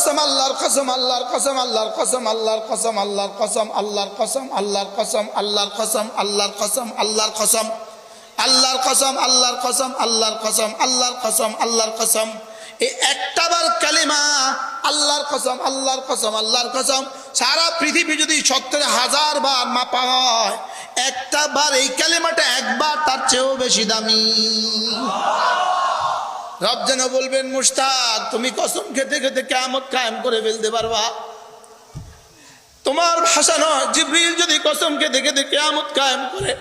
কসম, আল্লাহর কসম, আল্লাহর কসম, আল্লাহর কসম, আল্লাহর কসম, আল্লাহর কসম, আল্লাহর কসম, আল্লাহর কসম, আল্লাহর কসম, আল্লাহর কসম, আল্লাহর কসম, আল্লাহর কসম, আল্লাহর কসম, আল্লাহর কসম, আল্লাহর কসম, আল্লাহর কসম। এই একটাবার কালিমা আল্লাহর কসম, আল্লাহর কসম, আল্লাহর কসম সারা পৃথিবী যদি 70,000 বার মাপা হয়, একটা বার এই কালিমাটা একবার তার চেয়েও বেশি দামি। রব যেন বলবেন, মুশতাক তুমি কসম খেতে খেতে কিয়ামত কায়েম করে ফেলতে পারবা। তোমার ভাষা নয়, জিবরিল যদি কসম খেতে খেতে কিয়ামত কায়েম করে,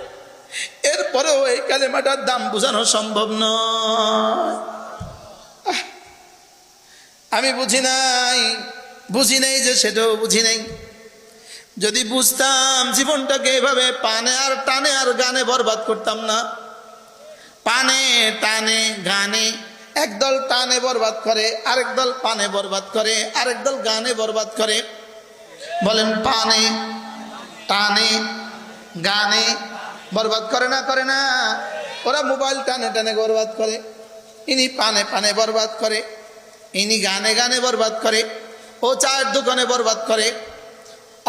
এরপরেও এই কালেমাটার দাম বোঝানো সম্ভব নয়। আমি বুঝি নাই যে সেটাও বুঝি নাই। যদি বুঝতাম জীবনটাকে এভাবে পানে আর টানে আর গানে বরবাদ করতাম না। পানে টানে গানে, একদল টানে বরবাদ করে, আরেক দল পানে বরবাদ করে, আরেক দল গানে বরবাদ করে। বলেন, পানে টানে গানে বরবাদ করে না? করে না? ওরা মোবাইল টানে টানে বরবাদ করে, ইনি পানে পানে বরবাদ করে, ইনি গানে গানে বরবাদ করে, ও চায়ের দোকানে বরবাদ করে।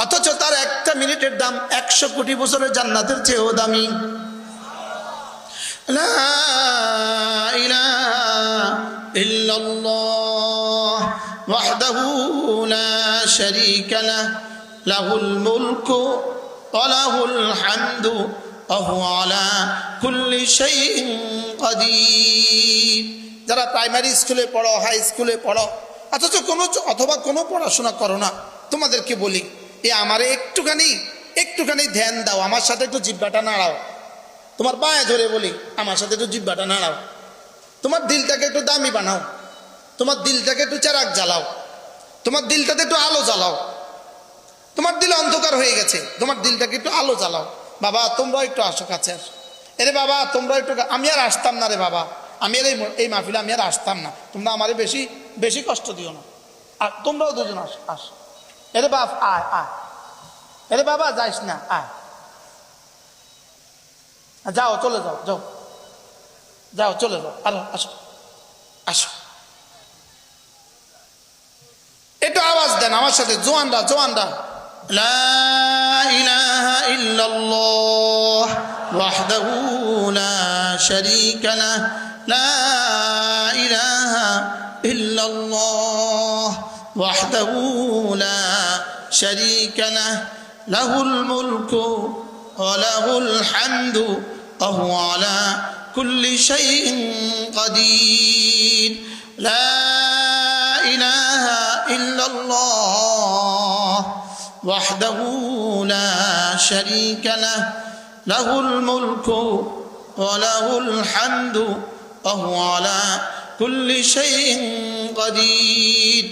অথচ তার একটা মিনিটের দাম 100 কোটি বছরের জান্নাতের চেয়েও দামি। লা ইলাহা ইল্লাল্লাহ ওয়াহদাহু লা শারীকা লাহু লাহুল মুলকু ওয়া লাহুল হামদু ওয়া হুয়া আলা কুল্লি শাইইন কাদির। যারা প্রাইমারি স্কুলে পড়ো, হাই স্কুলে পড়ো, অথবা কোনো পড়াশোনা করো না, তোমাদেরকে বলি, আমারে একটুখানি ধ্যান দাও, আমার সাথে একটু জিহ্বাটা নাড়াও। তোমার পায়ে ধরে বলি, আমার সাথে একটু জিহ্বাটা নাড়াও। তোমার দিলটাকে একটু দামি বানাও, তোমার দিলটাকে একটু চেরাগ জ্বালাও, তোমার দিলটাতে একটু আলো জ্বালাও। তোমার দিল অন্ধকার হয়ে গেছে, তোমার দিলটাকে একটু আলো জ্বালাও। বাবা তোমরা একটু আসো, কাছে আসো। এরে বাবা তোমরা একটু, আমি আর আসতাম না রে বাবা, আমি আর এই মাহফিলে আমি আর আসতাম না, তোমরা আমারে বেশি কষ্ট দিও না। আর তোমরাও দুজন আসো। এরে বাপ আয় আয়, এরে বাবা যাইস না, আয়, যাও চলে যাও, যাও চলে যাও, আর আসো। একটু আওয়াজ দেন আমার সাথে, জোয়ানরা। লা ইলাহা ইল্লাল্লাহ ওয়াহদাহু লা শারীকা লাহু লা ইলাহা ইল্লাল্লাহ ওয়াহদাহু লা শারীকা লাহু লাহুল মুলকু ওয়া লাহুল হামদু ওয়া হুয়া আলা কুল্লি শাইইন কাদির। লা ইলাহা ইল্লাল্লাহ ওয়াহদাহু লা শারীকা লাহু লাহুল মুলকু ওয়া লাহুল হামদু ওয়া হুয়া আলা কুল্লি শাইইন কাদির।